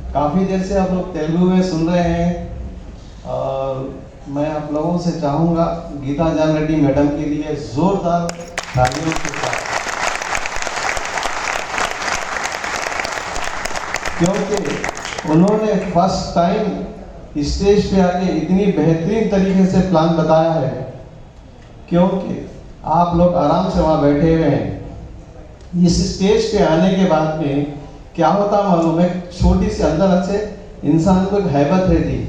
काफ़ी देर से आप लोग तेलुगु में सुन रहे हैं और मैं आप लोगों से चाहूँगा गीता जान रेड्डी मैडम के लिए ज़ोरदार तालियों के साथ, क्योंकि उन्होंने फर्स्ट टाइम स्टेज पे आके इतनी बेहतरीन तरीके से प्लान बताया है। क्योंकि आप लोग आराम से वहाँ बैठे हुए हैं, इस स्टेज पे आने के बाद में क्या होता मालूम है, छोटी सी अंदर से इंसान को एक हैबत रहती,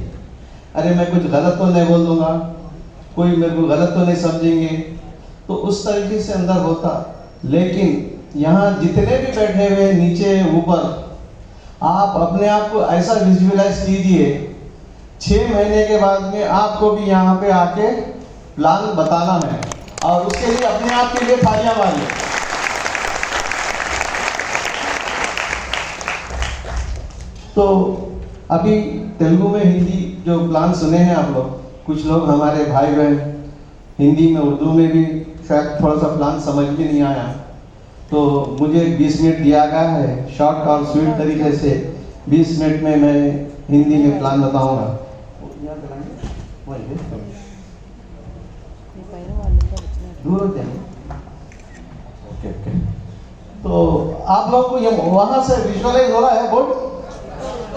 अरे मैं कुछ गलत तो नहीं बोल दूंगा, कोई मेरे को गलत तो नहीं समझेंगे, तो उस तरीके से अंदर होता। लेकिन यहाँ जितने भी बैठे हुए नीचे ऊपर, आप अपने आप को ऐसा विजुअलाइज कीजिए 6 महीने के बाद में आपको भी यहाँ पे आके प्लान बताना है और उसके लिए अपने आप के लिए तालियां मारिए। तो अभी तेलुगु में हिंदी जो प्लान सुने हैं आप लोग, कुछ लोग हमारे भाई बहन हिंदी में उर्दू में भी शायद थोड़ा सा प्लान समझ भी नहीं आया, तो मुझे 20 मिनट दिया गया है शॉर्ट और स्वीट तरीके से। 20 मिनट में मैं हिंदी में प्लान बताऊंगा। दूर होते हैं। ओके। तो आप लोग को ये वहां से विजुअलाइज हो रहा है बोर्ड?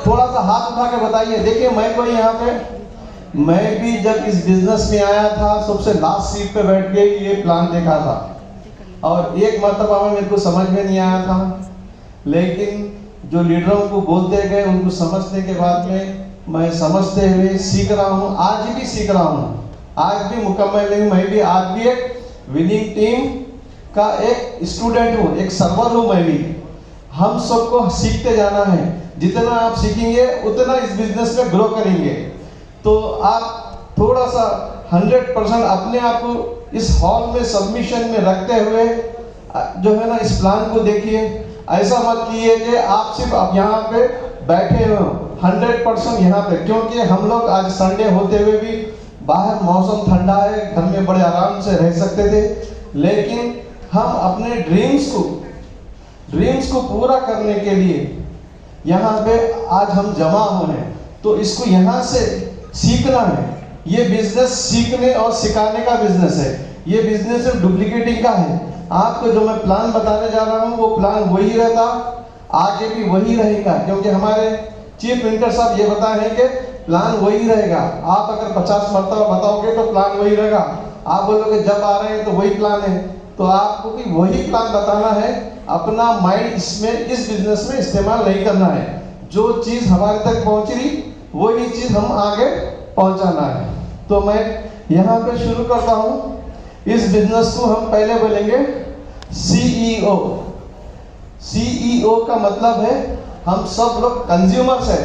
थोड़ा सा हाथ उठा के बताइए। देखिए मैं कोई यहाँ पे, मैं भी जब इस बिजनेस में आया था सबसे लास्ट सीट पे बैठ के ये प्लान देखा था और एक मरतबा में मेरे को समझ में नहीं आया था, लेकिन जो लीडरों को बोलते गए उनको समझने के बाद में मैं समझते हुए सीख रहा हूँ, आज भी सीख रहा हूँ, आज भी मुकम्मल नहीं, मैं भी आज भी एक विनिंग टीम का एक स्टूडेंट हूँ, एक सर्वर हूँ मैं भी। हम सबको सीखते जाना है, जितना आप सीखेंगे उतना इस बिजनेस में ग्रो करेंगे। तो आप थोड़ा सा 100% अपने आप को इस हॉल में सबमिशन में रखते हुए जो है ना इस प्लान को देखिए। ऐसा मत कीजिए कि आप सिर्फ अब यहाँ पे बैठे हो 100% यहाँ पे, क्योंकि हम लोग आज संडे होते हुए भी बाहर मौसम ठंडा है, घर में बड़े आराम से रह सकते थे, लेकिन हम अपने ड्रीम्स को पूरा करने के लिए यहाँ पे आज हम जमा हुए हैं। तो इसको यहाँ से सीखना है। ये बिजनेस सीखने और सिखाने का बिजनेस है, ये बिजनेस सिर्फ डुप्लीकेटिंग का है। आपको जो मैं प्लान बताने जा रहा हूँ वो प्लान वही रहता, आगे भी वही रहेगा, क्योंकि हमारे चीफ मिनिस्टर साहब ये बताए हैं कि प्लान वही रहेगा। आप अगर 50 मरतबा बताओगे तो प्लान वही रहेगा, आप बोलोगे जब आ रहे हैं तो वही प्लान है, तो आपको भी वही प्लान बताना है। अपना माइंड इसमें इस बिजनेस में इस्तेमाल नहीं करना है। जो चीज़ हमारे तक पहुंच रही वही चीज़ हम आगे पहुंचाना है। तो मैं यहाँ पे शुरू करता हूँ। इस बिजनेस को हम पहले बोलेंगे CEO। CEO का मतलब है हम सब लोग कंज्यूमर्स है।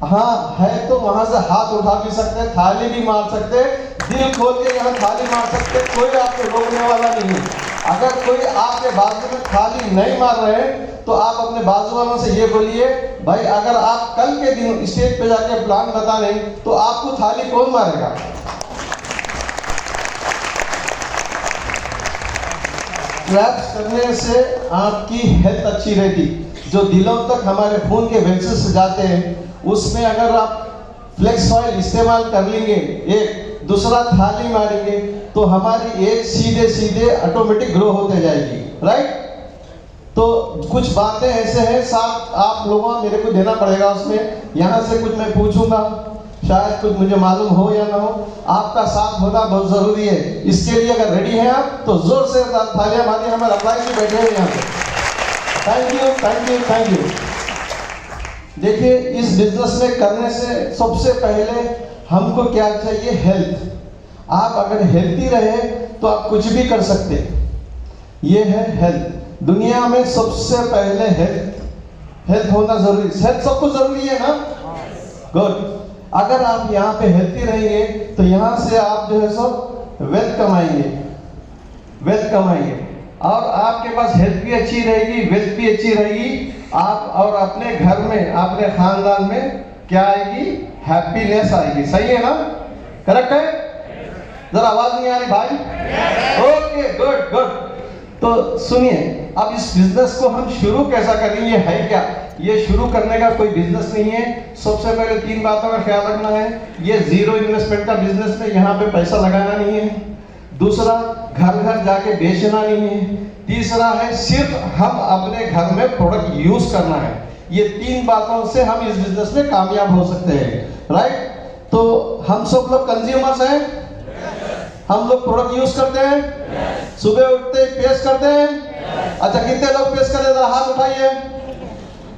हाँ है तो वहां से हाथ उठा भी सकते हैं, थाली भी मार सकते हैं, दिल खोल के यहाँ थाली मार सकते हैं, कोई आपको रोकने वाला नहीं है। अगर कोई आपके बाजू में थाली नहीं मार रहे हैं तो आप अपने बाजू वालों से ये बोलिए, भाई अगर आप कल के दिन स्टेज पे जाके प्लान बता रहे तो आपको थाली कौन मारेगा? क्लैप्स करने से आपकी हेल्थ अच्छी रहती। जो दिलों तक हमारे खून के वेल्सेस जाते हैं उसमें अगर आप फ्लेक्स ऑयल इस्तेमाल कर लेंगे, एक दूसरा थाली मारेंगे, तो हमारी एज सीधे सीधे ऑटोमेटिक ग्रो होते जाएगी, राइट? तो कुछ बातें ऐसे हैं, साथ आप लोगों को मेरे को देना पड़ेगा उसमें। यहाँ से कुछ मैं पूछूंगा, शायद कुछ मुझे मालूम हो या ना हो, आपका साथ होना बहुत जरूरी है। इसके लिए अगर रेडी हैं आप तो जोर से तालियां मारिए। हमारे अप्लाई भी बैठे हैं यहाँ पे। Thank you, thank you, thank you. देखिए इस बिजनेस में करने से सबसे पहले हमको क्या चाहिए? हेल्थ। आप अगर हेल्थी रहे तो आप कुछ भी कर सकते। ये है हेल्थ। दुनिया में सबसे पहले हेल्थ होना जरूरी। हेल्थ सबको जरूरी है ना? गुड। अगर आप यहाँ पे हेल्थी रहेंगे तो यहाँ से आप जो है सब वेल्थ कमाएंगे और आपके पास हेल्थ भी अच्छी रहेगी, वेल्थ भी अच्छी रहेगी। आप और अपने घर में, अपने खानदान में क्या आएगी? हैप्पीनेस आएगी। सही है ना? करेक्ट है? जरा आवाज नहीं आ रही भाई? Okay, good good. तो सुनिए, अब इस बिजनेस को हम शुरू कैसा करेंगे? है क्या ये शुरू करने का कोई बिजनेस नहीं है। सबसे पहले 3 बातों का ख्याल रखना है। ये जीरो इन्वेस्टमेंट का बिजनेस में यहाँ पे पैसा लगाना नहीं है। दूसरा, घर घर जाके बेचना नहीं है। तीसरा है सिर्फ हम अपने घर में प्रोडक्ट यूज करना है। ये 3 बातों से हम इस बिजनेस में कामयाब हो सकते हैं, राइट? तो हम सब लोग कंज्यूमर्स हैं, हम लोग प्रोडक्ट यूज करते हैं, सुबह उठते ही पेश करते हैं। अच्छा, कितने लोग पेश कर रहे हैं? हाथ उठाइए।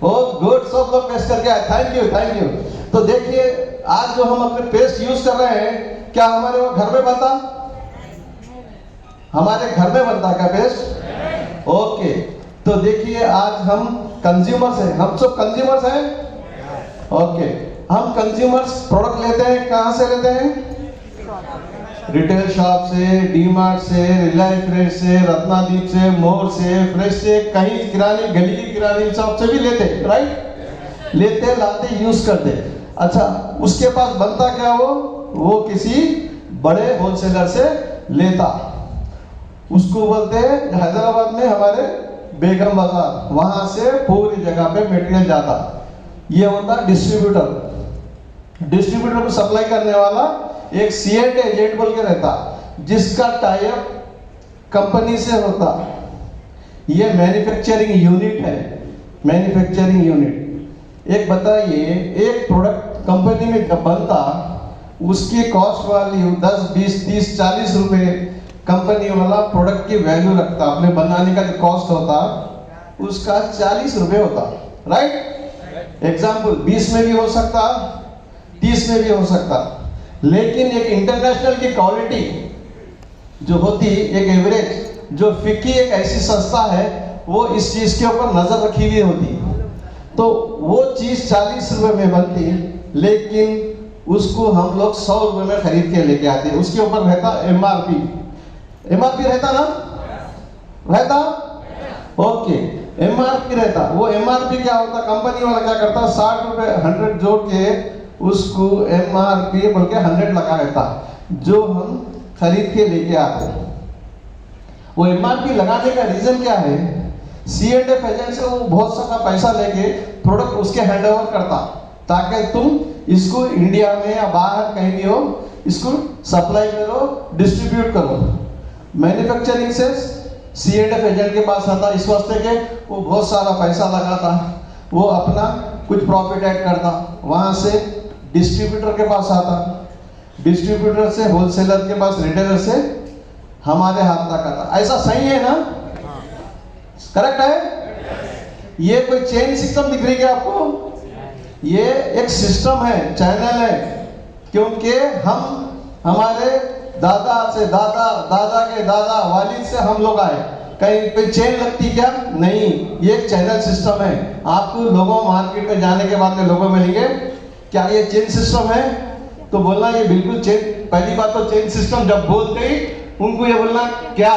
ओ गुड, सब लोग पेश करके आए, थैंक यू थैंक यू। तो देखिए, आज जो हम अपने पेस्ट यूज कर रहे हैं, क्या हमारे वो घर में बनता? हमारे घर में बनता क्या पेस्ट? ओके, तो देखिए आज हम कंज्यूमर्स हैं, हम सब कंज्यूमर्स हैं। ओके, हम कंज्यूमर्स प्रोडक्ट लेते हैं, कहां से लेते हैं? रिटेल शॉप से, डीमार्ट से, रिलायंस फ्रेश से, रत्नादीप से, मोर से, फ्रेश से, कहीं किराने गली की किराने शॉप से भी लेते, राइट? लेते, लाते, यूज करते। अच्छा, उसके पास बनता क्या? वो किसी बड़े होलसेलर से लेता। उसको बोलते हैं हैदराबाद में हमारे बेगम बाजार, वहां से पूरी जगह पे मटेरियल जाता। ये होता डिस्ट्रीब्यूटर। डिस्ट्रीब्यूटर को सप्लाई करने वाला एक सीएंड एजेंट बोल के रहता, जिसका टाइप कंपनी से होता। ये मैन्युफैक्चरिंग यूनिट है, मैन्युफैक्चरिंग यूनिट। एक बताइए, एक प्रोडक्ट कंपनी में जब बनता, उसकी कॉस्ट वैल्यू 10, 20, 30, 40 रुपए कंपनी वाला प्रोडक्ट की वैल्यू रखता। अपने बनाने का जो कॉस्ट होता उसका 40 रुपए होता, राइट? एग्जाम्पल 20 में भी हो सकता, 30 में भी हो सकता। लेकिन एक इंटरनेशनल की क्वालिटी जो होती, एक एवरेज जो फिक्की एक ऐसी संस्था है, वो इस चीज के ऊपर नजर रखी हुई होती। तो वो चीज 40 रुपए में बनती, लेकिन उसको हम लोग 100 रुपए में खरीद के लेके आते। उसके ऊपर रहता एमआरपी। एमआरपी रहता ना? रहता? ओके, एमआरपी रहता। वो एमआरपी क्या होता? कंपनी वाला क्या करता? 60 रुपए 100 जोड़ के उसको एमआरपी बोल के 100 लगा देता, जो हम खरीद के लेके आते। वो एमआरपी लगाने का रीजन क्या है? C&F एजेंट से वो बहुत सारा पैसा लेके प्रोडक्ट उसके हैंडओवर करता, ताकि तुम इसको इंडिया में या बाहर कहीं भी हो, इसको सप्लाई करो, डिस्ट्रीब्यूट करो। मैन्युफैक्चरिंग से C&F एजेंट के पास आता, इस वास्ते के वो बहुत सारा पैसा लगाता, वो अपना कुछ प्रॉफिट ऐड करता। वहां से डिस्ट्रीब्यूटर के पास आता, डिस्ट्रीब्यूटर से होलसेलर के पास, रिटेलर से हमारे हाथ तक आता। ऐसा सही है ना? करेक्ट है? ये कोई चेन सिस्टम दिख रही है आपको? ये एक सिस्टम है, चैनल है, क्योंकि हम हमारे दादा से दादा, दादा के दादा, वालिद से हम लोग आए। कहीं पे चेन लगती क्या? नहीं, ये एक चैनल सिस्टम है। आपको लोगों मार्केट में जाने के बाद में लोगों मिलेंगे, क्या ये चेन सिस्टम है? तो बोलना ये बिल्कुल चेन। पहली बात तो चेन सिस्टम जब बोलते ही उनको ये बोलना क्या?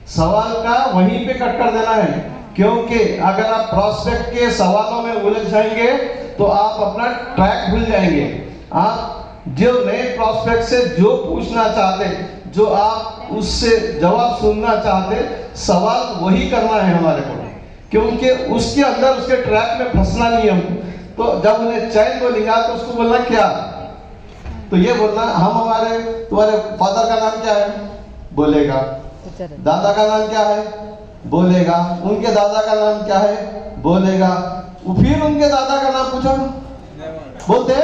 सवाल का वहीं पे कट कर देना है, क्योंकि अगर आप प्रोस्पेक्ट के सवालों में उलझ जाएंगे तो आप अपना ट्रैक भूल जाएंगे। आप जो नए प्रोस्पेक्ट से जो पूछना चाहते, जो आप उससे जवाब सुनना चाहते, सवाल वही करना है हमारे को, क्योंकि उसके अंदर उसके ट्रैक में फंसना नहीं हम। तो जब उन्हें चैन बोलेगा तो उसको बोलना क्या? तो ये बोलना हम हमारे, तुम्हारे फादर का नाम क्या है? बोलेगा। दादा का नाम क्या है? बोलेगा। उनके दादा का नाम क्या है? बोलेगा। फिर उनके दादा का नाम पूछो, बोलते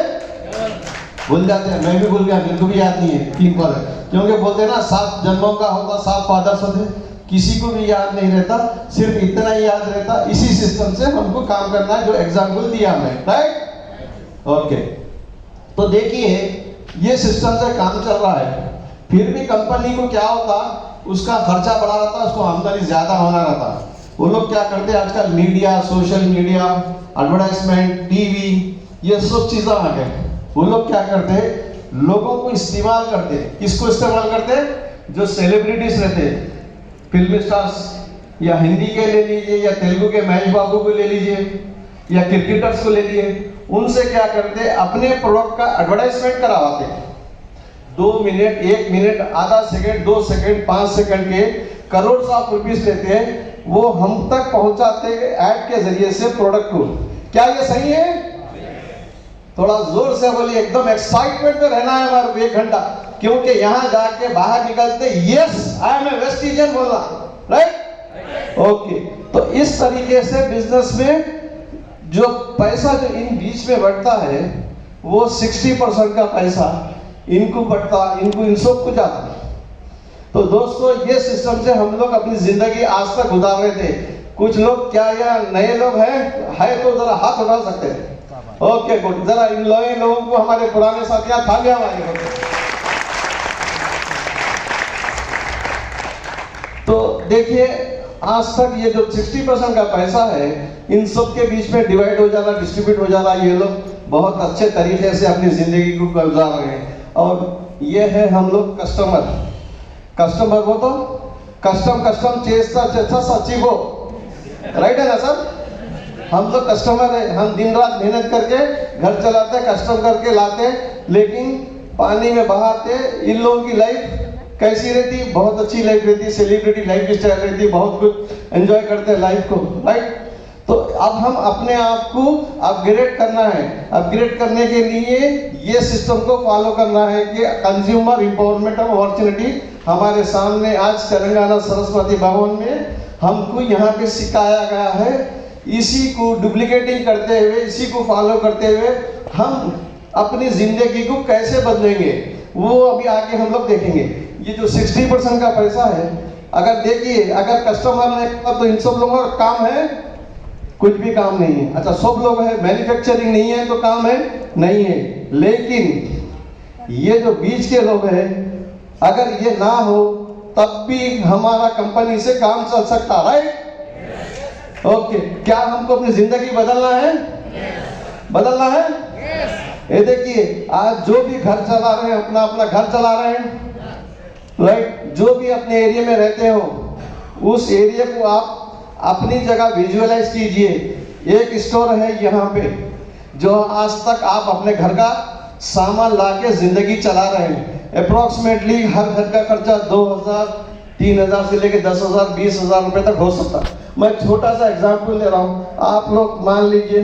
भूल जाते हैं। मैं भी भूल गया, मेरे को भी याद नहीं है 3 बार, क्योंकि बोलते ना 7 जन्मों का होता, 7 फादर्स होते, किसी को भी याद नहीं रहता, सिर्फ इतना ही याद रहता। इसी सिस्टम से हमको काम करना है, जो एग्जाम्पल दिया मैं, राइट? ओके, तो देखिए ये सिस्टम से काम चल रहा है। फिर भी कंपनी को क्या होता, उसका खर्चा बढ़ा रहता, उसको आमदनी ज्यादा होना रहता। वो लोग क्या करते आजकल? Media, social media, advertisement, TV, ये सब चीजें आ गए। वो लोग क्या करते? लोगों को इस्तेमाल करते। किसको इस्तेमाल करते? जो सेलिब्रिटीज रहते, फिल्म स्टार्स, या हिंदी के ले लीजिए, या तेलुगु के महेश बाबू को ले लीजिए, या क्रिकेटर्स को ले लीजिए। उनसे क्या करते? अपने प्रोडक्ट का एडवर्टाइजमेंट करवाते। 2 मिनट, 1 मिनट, आधा सेकंड, 2 सेकंड, 5 सेकंड के करोड़ ऑफ रुपीस लेते हैं। वो हम तक पहुंचाते ऐड के जरिए से प्रोडक्ट को। क्या ये सही है? थोड़ा जोर से बोलिए, एकदम एक्साइटमेंट में रहना है हमारे को 1 घंटा, क्योंकि यहां जाके बाहर निकलते यस आई एम ए वेस्टिजन बोलना, राइट? ओके, तो इस तरीके से बिजनेस में जो पैसा जो इन बीच में बढ़ता है वो 60% का पैसा इनको बढ़ता, इनको इन सब को जाता। तो दोस्तों, ये सिस्टम से हम लोग अपनी जिंदगी आज तक गुजार रहे थे। कुछ लोग क्या या नए लोग हैं तो जरा हाथ उठा सकते हैं? ओके गुड, जरा इन लोगों को हमारे पुराने साथियां थालियां मारेंगे। तो देखिए, आज तक ये जो 60% का पैसा है इन सब के बीच में डिवाइड हो जाना, डिस्ट्रीब्यूट हो जाना, ये लोग बहुत अच्छे तरीके से अपनी जिंदगी को गुजार रहे हैं। और ये है हम लोग कस्टमर वो तो कस्टम चेस्ता सचिवो, राइट है ना सर? हम तो कस्टमर है, हम दिन रात मेहनत करके घर चलाते, कस्टम करके लाते, लेकिन पानी में बहाते। इन लोगों की लाइफ कैसी रहती? बहुत अच्छी लाइफ रहती, सेलिब्रिटी लाइफ स्टाइल रहती, बहुत कुछ एंजॉय करते हैं लाइफ को, राइट? तो अब हम अपने आप को अपग्रेड करना है। अपग्रेड करने के लिए ये सिस्टम को फॉलो करना है कि कंज्यूमर इंपावरमेंट ऑफ अपॉर्चुनिटी हमारे सामने आज तेलंगाना सरस्वती भवन में हमको यहाँ पे सिखाया गया है। इसी को डुप्लीकेटिंग करते हुए, इसी को फॉलो करते हुए हम अपनी जिंदगी को कैसे बदलेंगे वो अभी आगे हम लोग देखेंगे। ये जो 60% का पैसा है, अगर देखिए, अगर कस्टमर ने तो इन सब लोगों का काम है, कुछ भी काम नहीं है। अच्छा, सब लोग है, मैन्युफैक्चरिंग नहीं है तो काम है नहीं है, लेकिन ये जो बीच के लोग हैं, अगर ये ना हो तब भी हमारा कंपनी से काम चल सकता, राइट? ओके, क्या हमको अपनी जिंदगी बदलना है? बदलना है? ये देखिए, आज जो भी घर चला रहे हैं, अपना अपना घर चला रहे हैं, राइट? जो भी अपने एरिया में रहते हो, उस एरिया को आप अपनी जगह विजुअलाइज कीजिए। एक स्टोर है यहाँ पे जो आज तक आप अपने घर का सामान लाके जिंदगी चला रहे हैं। अप्रोक्सीमेटली हर घर का खर्चा 2000, 3000 से लेके 10,000, 20,000 रुपए तक हो सकता है। मैं छोटा सा एग्जांपल ले रहा हूँ। आप लोग मान लीजिए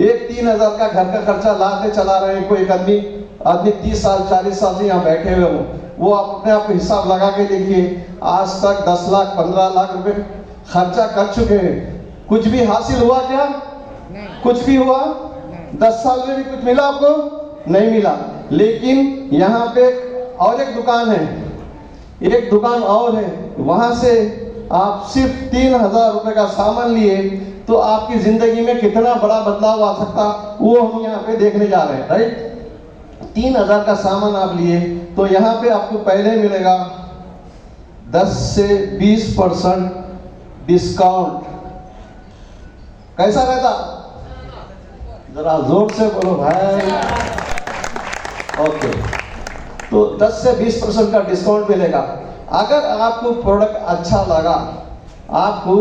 एक 3000 का घर का खर्चा लाते चला रहे हैं। कोई एक आदमी 30 साल 40 साल से यहाँ बैठे हुए हो, वो अपने आप हिसाब लगा के देखिए, आज तक 10 लाख 15 लाख रुपए खर्चा कर चुके हैं। कुछ भी हासिल हुआ क्या? कुछ भी हुआ? 10 साल में भी कुछ मिला आपको? नहीं मिला। लेकिन यहाँ पे और एक दुकान है, एक दुकान और है, वहां से आप सिर्फ 3000 रुपए का सामान लिए तो आपकी जिंदगी में कितना बड़ा बदलाव आ सकता, वो हम यहाँ पे देखने जा रहे हैं, राइट? 3000 का सामान आप लिए तो यहाँ पे आपको पहले मिलेगा 10 से 20% डिस्काउंट। कैसा रहता? जरा जोर से बोलो भाई। ओके, तो 10 से 20% का डिस्काउंट मिलेगा। अगर आपको प्रोडक्ट अच्छा लगा, आपको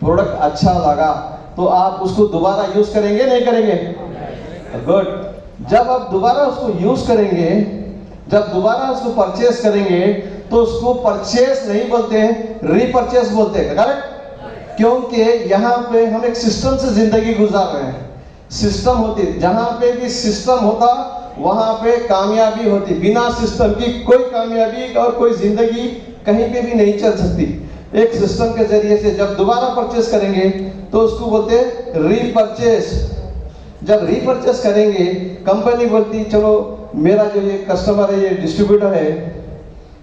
प्रोडक्ट अच्छा लगा तो आप उसको दोबारा यूज करेंगे नहीं करेंगे? गुड। जब आप दोबारा उसको यूज करेंगे, जब दोबारा उसको परचेस करेंगे तो उसको परचेस नहीं बोलते हैं, रीपरचेस बोलते हैं, करेक्ट? क्योंकि यहाँ पे हम एक सिस्टम से जिंदगी गुजार रहे हैं। सिस्टम होती, जहाँ पे भी सिस्टम होता वहां पे कामयाबी होती। बिना सिस्टम की कोई कामयाबी और कोई जिंदगी कहीं पे भी नहीं चल सकती। एक सिस्टम के जरिए से जब दोबारा परचेस करेंगे तो उसको बोलते हैं रीपरचेस। जब रीपरचेस करेंगे, कंपनी बोलती चलो मेरा जो ये कस्टमर है, ये डिस्ट्रीब्यूटर है,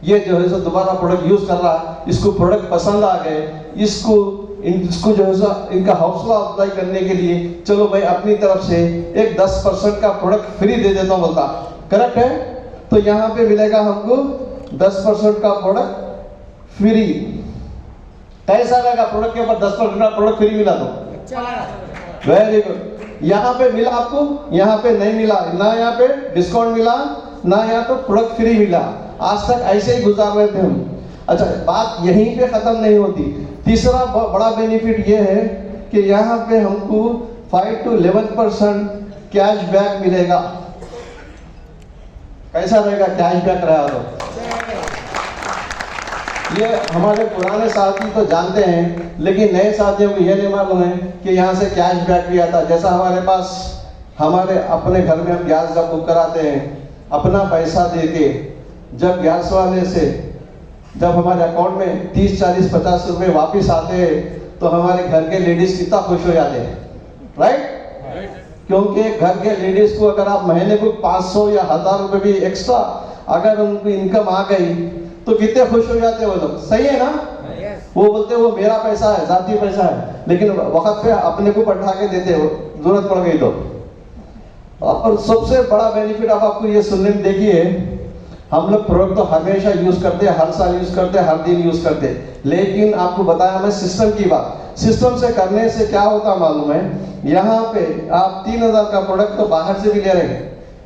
ये जो है सो दोबारा प्रोडक्ट यूज कर रहा, इसको प्रोडक्ट पसंद आ गए, इसको जो है सो इनका हौसला अफजाई करने के लिए चलो मैं अपनी तरफ से एक 10% का प्रोडक्ट फ्री दे देता हूँ, बोलता, करेक्ट है? तो यहाँ पे मिलेगा हमको 10% का प्रोडक्ट फ्री। कैसा लगा? प्रोडक्ट के ऊपर 10% का प्रोडक्ट फ्री मिला तो वेरी गुड। यहाँ पे मिला आपको, यहाँ पे नहीं मिला, ना यहाँ पे डिस्काउंट मिला, ना यहाँ पे प्रोडक्ट फ्री मिला। आज तक ऐसे ही गुजार रहे थे हम। अच्छा, बात यहीं पे खत्म नहीं होती। तीसरा बड़ा बेनिफिट ये है कि यहाँ पे हमको 5 to 11% कैशबैक मिलेगा। कैसा रहेगा कैशबैक रहा तो? ये हमारे पुराने साथी तो जानते हैं, लेकिन नए साथियों को ये नहीं मालूम है कि यहाँ से कैश बैक भी आता है। जैसा हमारे पास हमारे अपने घर में हम गैस जब बुक कराते हैं, अपना पैसा दे के जब गैस वाले से जब हमारे अकाउंट में 30, 40, 50 रुपए वापिस आते हैं तो हमारे घर के लेडीज कितना खुश हो जाते हैं, राइट? क्योंकि घर के लेडीज को अगर आप महीने को 500 या 1000 रुपए भी एक्स्ट्रा अगर उनको इनकम आ गई तो कितने खुश हो जाते हैं वो लोग, सही है ना? वो बोलते हैं वो मेरा पैसा है, जाती पैसा है, लेकिन वक्त पे अपने को बैठा के देते हो जरूरत पड़ गई तो। और सबसे बड़ा बेनिफिट अब आपको ये सुनने में देखिए, हम लोग प्रोडक्ट तो हमेशा यूज करते हैं, हर साल यूज करते हैं, हर दिन यूज करते हैं, लेकिन आपको बताया मैं सिस्टम की बात। सिस्टम से करने से क्या होता मालूम है, यहाँ पे आप 3000 का प्रोडक्ट तो बाहर से भी ले रहे हैं,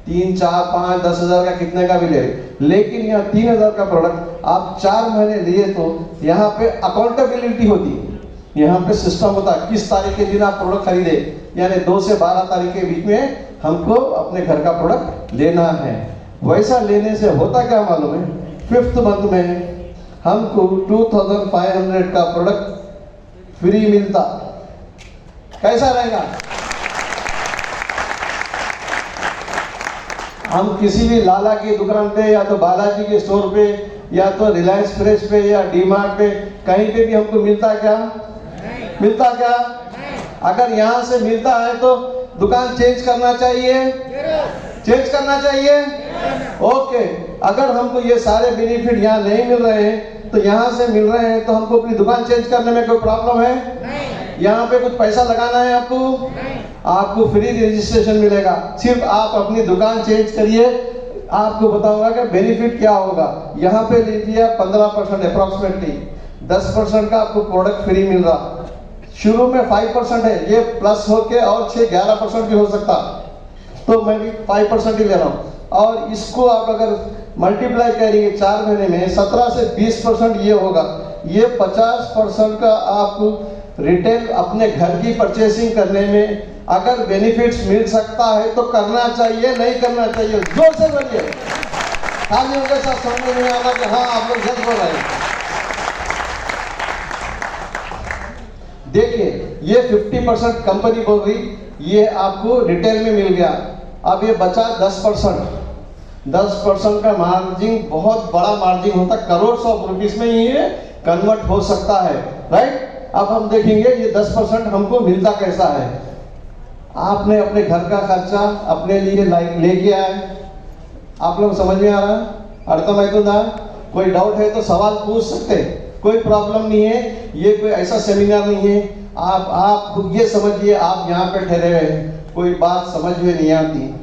3, 4, 5, 10,000 का कितने का भी ले रहे, लेकिन यहाँ 3000 का प्रोडक्ट आप 4 महीने लिए तो यहाँ पे अकाउंटेबिलिटी होती है। यहाँ पे सिस्टम होता है किस तारीख के दिन आप प्रोडक्ट खरीदे, यानी 2 से 12 तारीख के बीच में हमको अपने घर का प्रोडक्ट लेना है। वैसा लेने से होता क्या मालूम है, 5th मंथ में हमको 2500 का प्रोडक्ट फ्री मिलता। कैसा रहेगा? हम किसी भी लाला की दुकान पे या तो बालाजी के स्टोर पे या तो रिलायंस फ्रेश पे या डीमार्ट पे कहीं पे भी हमको मिलता क्या? मिलता क्या? अगर यहाँ से मिलता है तो दुकान चेंज करना चाहिए, चेंज करना चाहिए। ओके, अगर हमको ये सारे बेनिफिट यहाँ नहीं मिल रहे हैं तो यहाँ से मिल रहे हैं तो हमको अपनी दुकान चेंज करने में कोई प्रॉब्लम है? यहाँ पे कुछ पैसा लगाना है आपको? आपको फ्री रजिस्ट्रेशन मिलेगा, सिर्फ आप अपनी दुकान चेंज करिए। आपको बताऊंगा कि बेनिफिट क्या होगा। यहाँ पे लीजिए 15% अप्रोक्सीमेटली 10% का आपको प्रोडक्ट फ्री मिल रहा। शुरू में 5% है, ये प्लस होके और 11% भी हो सकता, तो मैं भी 5% ही ले रहा हूँ। और इसको आप अगर मल्टीप्लाई करेंगे 4 महीने में 17 से 20% ये होगा। ये 50% का आपको रिटेल अपने घर की परचेसिंग करने में अगर बेनिफिट्स मिल सकता है तो करना चाहिए, नहीं करना चाहिए? जोर से बोलिए। खाली उनके साथ समझ नहीं आ रहा कि हाँ आप लोग जज बोल रहे हैं। देखिए ये 50% कंपनी बोल रही, ये आपको रिटेल में मिल गया। अब ये बचा 10%। 10% का मार्जिन बहुत बड़ा मार्जिन होता, करोड़ ऑफ रुपीस में ये कन्वर्ट हो सकता है, राइट? अब हम देखेंगे ये 10% हमको मिलता कैसा है। आपने अपने घर का खर्चा अपने लिए लेके आए, आप लोग समझ में आ रहा है? अर्थमैतुंदा कोई डाउट है तो सवाल पूछ सकते, कोई प्रॉब्लम नहीं है। ये कोई ऐसा सेमिनार नहीं है, आप खुद ये समझिए आप यहाँ पे ठहरे हुए हैं, कोई बात समझ में नहीं आती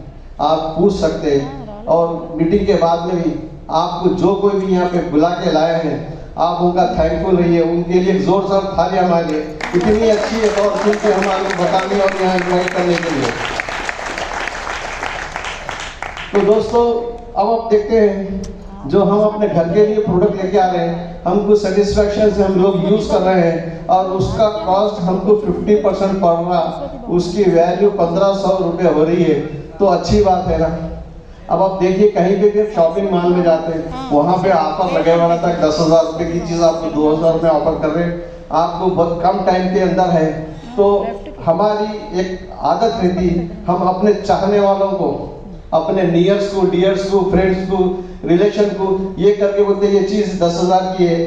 आप पूछ सकते हैं। और मीटिंग के बाद में भी आपको जो कोई भी यहाँ पे बुला के लाए हैं आप उनका थैंकफुल रहिए, उनके लिए जोर से तालियां मांगे। इतनी अच्छी है और सुनते हमारे बताने और यहाँ इन्वाइट करने के लिए। तो दोस्तों अब आप देखते हैं जो हम अपने घर के लिए प्रोडक्ट लेके आ रहे हैं, हमको सेटिस्फैक्शन से हम लोग यूज कर रहे हैं और उसका कॉस्ट हमको 50% पड़ रहा, उसकी वैल्यू 1500 रुपये हो रही है, तो अच्छी बात है ना। अब आप देखिए कहीं पे भी शॉपिंग मॉल में जाते हैं, वहां पे ऑफर लगे हुआ रहता है, 10,000 रुपए की चीज आपको 2,000 में ऑफर कर रहे हैं, आपको बहुत कम टाइम के अंदर है। तो हमारी एक आदत रहती, हम अपने चाहने वालों को, अपने नियर्स को, डियर्स को, फ्रेंड्स को, रिलेशन को ये करके बोलते ये चीज 10,000 की है,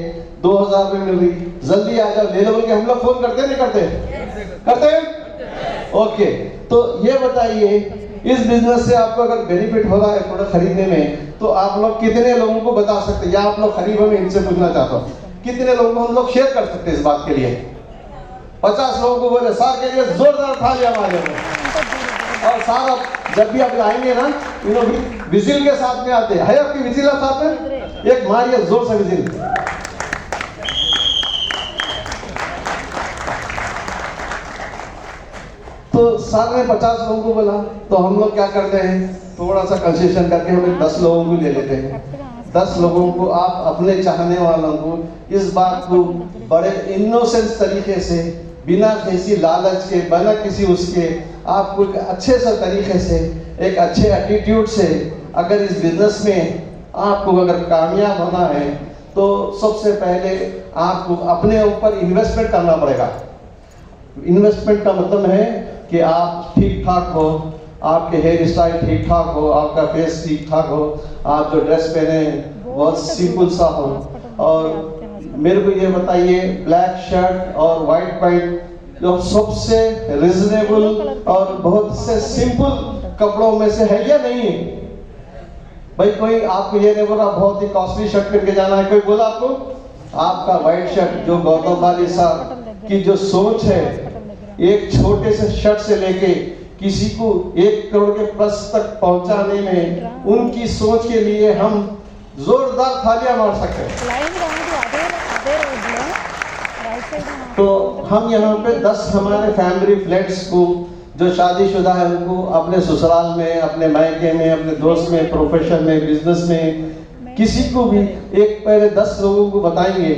2,000 में मिल रही, जल्दी आ जाओ ले लो, बोल के हम लोग फोन करते नहीं करते? करते? ओके, तो ये बताइए इस बिजनेस से आपको अगर बेनिफिट हो रहा है प्रोडक्ट खरीदने में, तो आप लोग कितने लोगों को बता सकते हैं, या आप लोग खरीद में इनसे पूछना चाहता हूँ कितने लोगों को हम लोग शेयर कर सकते हैं इस बात के लिए? 50 लोगों को बोले सार के लिए जोरदार तालियां मारे। और सार जब भी आप आएंगे ना, विजिल के साथ में आते हैं, आपकी विजिल साथ में एक मारिए जोर से विजिल। तो साल में 50 लोगों को बोला, तो हम लोग क्या करते हैं, थोड़ा सा कंसेशन करके हमें 10 लोगों को ले लेते हैं। 10 लोगों को आप अपने चाहने वालों को इस बात को बड़े इनोसेंस तरीके से, बिना किसी लालच के, बिना किसी उसके, आपको एक अच्छे से तरीके से, एक अच्छे एटीट्यूड से अगर इस बिजनेस में आपको अगर कामयाब होना है तो सबसे पहले आपको अपने ऊपर इन्वेस्टमेंट करना पड़ेगा। इन्वेस्टमेंट का मतलब है कि आप ठीक ठाक हो, आपके हेयर स्टाइल ठीक ठाक हो, आपका फेस ठीक ठाक हो, आप जो ड्रेस पहने बहुत सिंपल सा हो। और मेरे को ये बताइए, ब्लैक शर्ट और वाइट पैंट जो सबसे रिजनेबल और बहुत से सिंपल कपड़ों में से है या नहीं है? भाई कोई आपको ये नहीं बोला बहुत ही कॉस्टली शर्ट पहन के जाना है, कोई बोला आपको? आपका वाइट शर्ट जो गौतम वाली साहब की जो सोच है, एक छोटे से शर्ट से लेके किसी को 1 करोड़ के प्लस तक पहुंचाने में, उनकी सोच के लिए हम जोरदार तालियां मार सकते हैं। तो हम यहाँ पे 10 हमारे फैमिली फ्लैट्स को जो शादीशुदा है उनको अपने ससुराल में, अपने मायके में, अपने दोस्त में, प्रोफेशन में, बिजनेस में, किसी को भी एक पहले 10 लोगों को बताएंगे।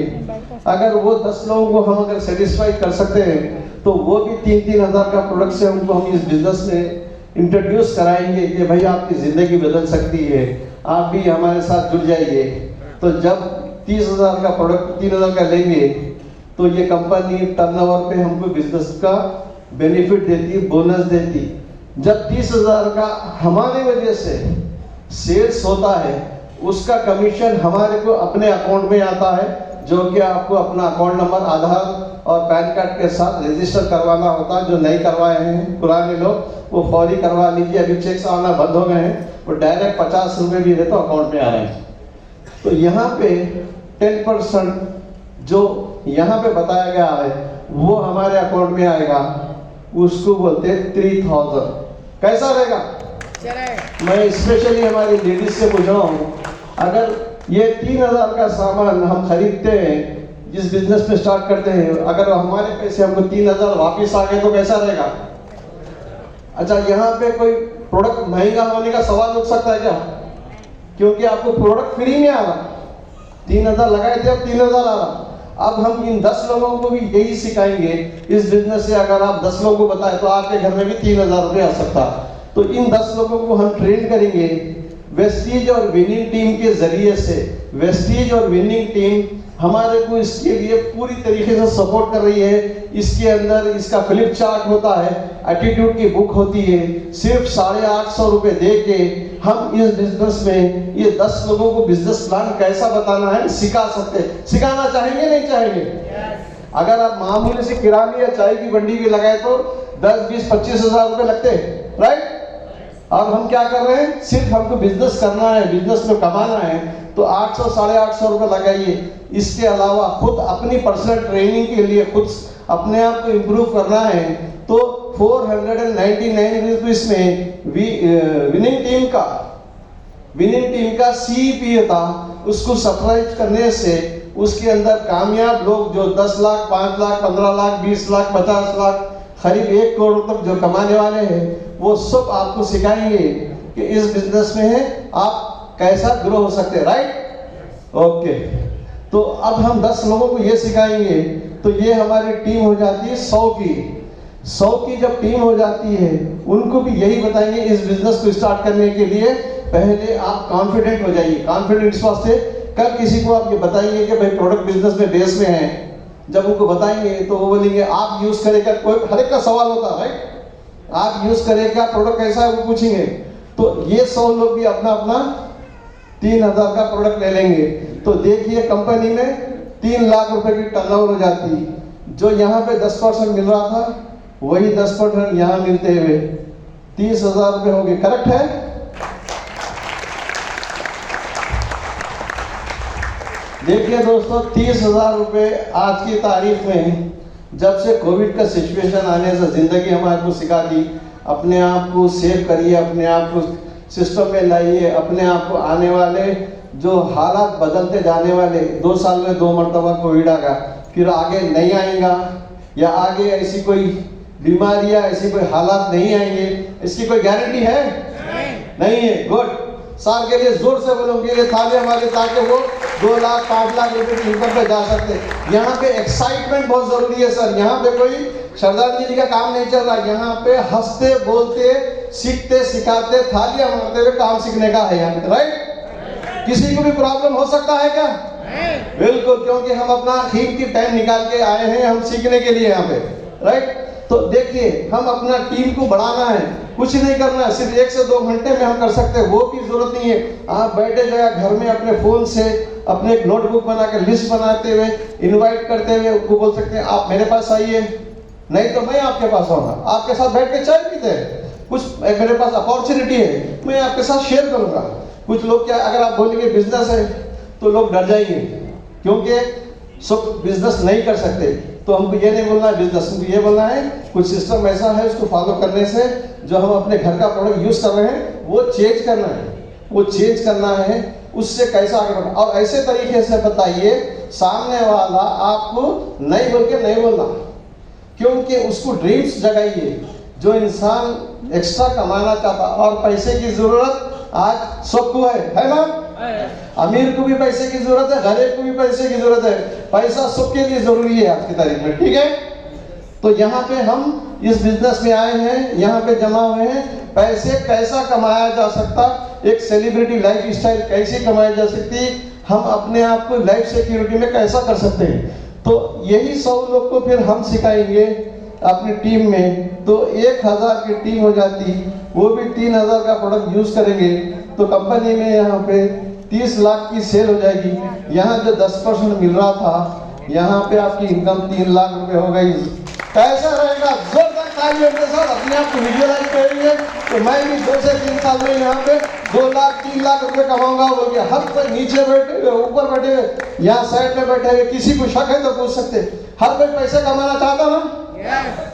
अगर वो 10 लोगों को हम अगर सेटिस्फाई कर सकते हैं तो वो भी 3-3 हज़ार का प्रोडक्ट से उनको हम इस बिजनेस में इंट्रोड्यूस कराएंगे कि भाई आपकी ज़िंदगी बदल सकती है, आप भी हमारे साथ जुड़ जाइए। तो जब 30,000 का प्रोडक्ट 3,000 का लेंगे तो ये कंपनी टर्नओवर पे हमको बिजनेस का बेनिफिट देती, बोनस देती। जब 30,000 का हमारे वजह से सेल्स होता है, उसका कमीशन हमारे को अपने अकाउंट में आता है, जो कि आपको अपना अकाउंट नंबर, आधार और पैन कार्ड के साथ रजिस्टर करवाना होता है। जो नहीं करवाए हैं पुराने लोग वो फौरी करवा लीजिए, अभी चेक आना बंद हो गए हैं, वो डायरेक्ट 50 रुपये भी देते अकाउंट में आ रहे हैं। तो यहाँ पे 10% जो यहाँ पे बताया गया है वो हमारे अकाउंट में आएगा, उसको बोलते हैं 3,000। कैसा रहेगा? मैं स्पेशली हमारी लेडीज से पूछ रहा हूँ, अगर ये 3,000 का सामान हम खरीदते हैं, जिस बिजनेस में स्टार्ट करते हैं, अगर हमारे पैसे हमको 3,000 वापिस आ गए तो कैसा रहेगा? अच्छा, यहाँ पे कोई प्रोडक्ट महंगा होने का सवाल उठ सकता है क्या? क्योंकि आपको प्रोडक्ट फ्री में आ रहा, 3,000 लगाए थे, अब 3,000 आ रहा। अब हम इन 10 लोगों को भी यही सिखाएंगे इस बिजनेस से। अगर आप 10 लोगों को बताएं तो आपके घर में भी 3,000 रुपये आ सकता। तो इन 10 लोगों को हम ट्रेन करेंगे वेस्टीज और विनिंग टीम के जरिए से। वेस्टीज और विनिंग टीम हमारे को इसके लिए पूरी तरीके से सपोर्ट कर रही है। इसके अंदर इसका फ्लिप चार्ट होता है, एटीट्यूड की बुक होती है। सिर्फ 850 रुपये दे के हम इस बिजनेस में ये 10 लोगों को बिजनेस प्लान कैसा बताना है सिखा सकते। सिखाना चाहेंगे नहीं चाहेंगे? अगर आप मामूली से किराने या चाय की बंडी भी लगाए तो 10, 20, 25 हज़ार रुपये लगते हैं, राइट? अब हम क्या कर रहे हैं, सिर्फ हमको बिजनेस करना है, बिजनेस में कमाना है, तो 800, 850 रुपये लगाइए। इसके अलावा खुद अपनी पर्सनल ट्रेनिंग के लिए खुद अपने आप को इम्प्रूव करना है तो 499 रुपीस में विनिंग टीम का CPA था, उसको सब्सक्राइब करने से उसके अंदर कामयाब लोग जो 10 लाख, 5 लाख, 15 लाख, 20 लाख, 50 लाख, करीब 1 करोड़ तक जो कमाने वाले हैं, वो सब आपको सिखाएंगे कि इस बिजनेस में है आप कैसा ग्रो हो सकते हैं, राइट? ओके, तो अब हम 10 लोगों को ये सिखाएंगे तो ये हमारी टीम हो जाती है 100 की जब टीम हो जाती है, उनको भी यही बताएंगे इस बिजनेस को स्टार्ट करने के लिए पहले आप कॉन्फिडेंट हो जाइए। कॉन्फिडेंट इस वास्ते, कल किसी को आप ये बताएंगे कि भाई प्रोडक्ट बिजनेस में बेस में है, जब उनको बताएंगे तो वो बोलेंगे आप यूज करेगा, कोई हर एक का सवाल होता है, राइट? आप यूज करेगा, प्रोडक्ट कैसा है वो पूछेंगे। तो ये 100 लोग भी अपना अपना 3,000 का प्रोडक्ट ले लेंगे। तो देखिए कंपनी में 3 लाख रुपए की टर्नओवर हो जाती। जो यहाँ पे 10% मिल रहा था वही 10% यहाँ मिलते हुए 30,000 रुपये हो गए, करेक्ट है? देखिए दोस्तों, 30,000 रुपये आज की तारीख में, जब से कोविड का सिचुएशन आने से जिंदगी हमारे को सिखा दी, अपने आप को सेव करिए, अपने आप को सिस्टम में लाइए, अपने आप को आने वाले जो हालात बदलते जाने वाले, 2 साल में 2 मरतबा कोविड आएगा, फिर आगे नहीं आएगा, या आगे ऐसी कोई बीमारी या ऐसी कोई हालात नहीं आएंगे, इसकी कोई गारंटी है? नहीं है। गुड, साल के लिए जोर से बोलूँगी ये थाली हमारे, ताकि वो 2 लाख 5 लाख रुपए की इनकम पे जा सकते हैं। यहाँ पे एक्साइटमेंट बहुत जरूरी है सर। यहाँ पे कोई श्रद्धांजलि जी का काम नहीं चल रहा, यहाँ पे हंसते बोलते सीखते सिखाते थालियां मारते हुए काम सीखने का है यहाँ पे, राइट? किसी को भी प्रॉब्लम हो सकता है क्या? बिल्कुल, क्योंकि हम अपना कीमती टाइम निकाल के आए हैं हम सीखने के लिए यहाँ पे, राइट। तो देखिए, हम अपना टीम को बढ़ाना है, कुछ नहीं करना है, सिर्फ 1 से 2 घंटे में हम कर सकते हैं, वो भी जरूरत नहीं है। आप बैठे जगह घर में अपने फोन से अपने एक नोटबुक बना के लिस्ट बनाते हुए इनवाइट करते हुए उनको बोल सकते हैं आप मेरे पास आइए, नहीं तो मैं आपके पास आऊंगा, आपके साथ बैठ के चाय पीते हैं, कुछ मेरे पास अपॉर्चुनिटी है मैं आपके साथ शेयर करूंगा। कुछ लोग क्या, अगर आप बोलेंगे बिजनेस है तो लोग डर जाएंगे, क्योंकि सब बिजनेस नहीं कर सकते। तो हमको ये नहीं बोलना है बिजनेस, हमको ये बोलना है कुछ सिस्टम ऐसा है उसको फॉलो करने से जो हम अपने घर का प्रोडक्ट यूज कर रहे हैं वो चेंज करना है, वो चेंज करना है, उससे कैसा आगे बढ़ना। और ऐसे तरीके से बताइए सामने वाला आपको नहीं बोल के नहीं बोलना, क्योंकि उसको ड्रीम्स जगाइए। जो इंसान एक्स्ट्रा कमाना चाहता और पैसे की जरूरत आज सबको है ना, अमीर को भी पैसे की जरूरत है, गरीब को भी पैसे की जरूरत है, पैसा सबके लिए जरूरी है आज की तारीख में, ठीक है। तो यहाँ पे हम इस बिजनेस में आए हैं, यहाँ पे जमा हुए हैं, पैसे कैसा कमाया जा सकता, एक सेलिब्रिटी लाइफ स्टाइल कैसे कमाई जा सकती, हम अपने आप को लाइफ सिक्योरिटी में कैसा कर सकते हैं। तो यही 100 लोग को फिर हम सिखाएंगे अपनी टीम में, तो 1000 की टीम हो जाती, वो भी 3000 का प्रोडक्ट यूज करेंगे, तो कंपनी में यहाँ पे 30 लाख की सेल हो जाएगी। यहाँ जो 10% मिल रहा था, यहाँ पे आपकी इनकम 3 लाख रुपए हो गई। कैसा रहेगा? जोरदार तालियों के साथ अपने आप को विजुअलाइज करेंगे तो मैं भी 2 से 3 साल में यहाँ पे 2 लाख 3 लाख रुपए कमाऊंगा बोल के। हर कोई नीचे बैठे हुए, ऊपर बैठे हुए, यहाँ साइड में बैठे हुए, किसी को शक है तो पूछ सकते। हर कोई पैसे कमाना चाहता ना,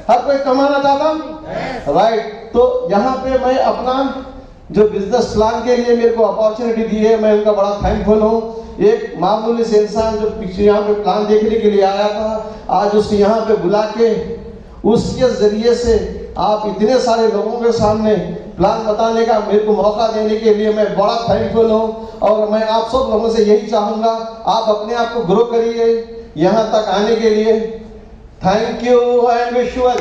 हर कोई कमाना चाहता, राइट। तो यहाँ पे मैं अपना जो बिजनेस प्लान के लिए मेरे को अपॉर्चुनिटी दी है, मैं उनका बड़ा थैंकफुल हूँ। एक मामूली से इंसान जो पीछे यहाँ पे प्लान देखने के लिए आया था, आज उसको यहाँ पे बुला के उसके जरिए से आप इतने सारे लोगों के सामने प्लान बताने का मेरे को मौका देने के लिए मैं बड़ा थैंकफुल हूँ। और मैं आप सब लोगों से यही चाहूँगा, आप अपने आप को ग्रो करिए यहाँ तक आने के लिए। Thank you and wish you well.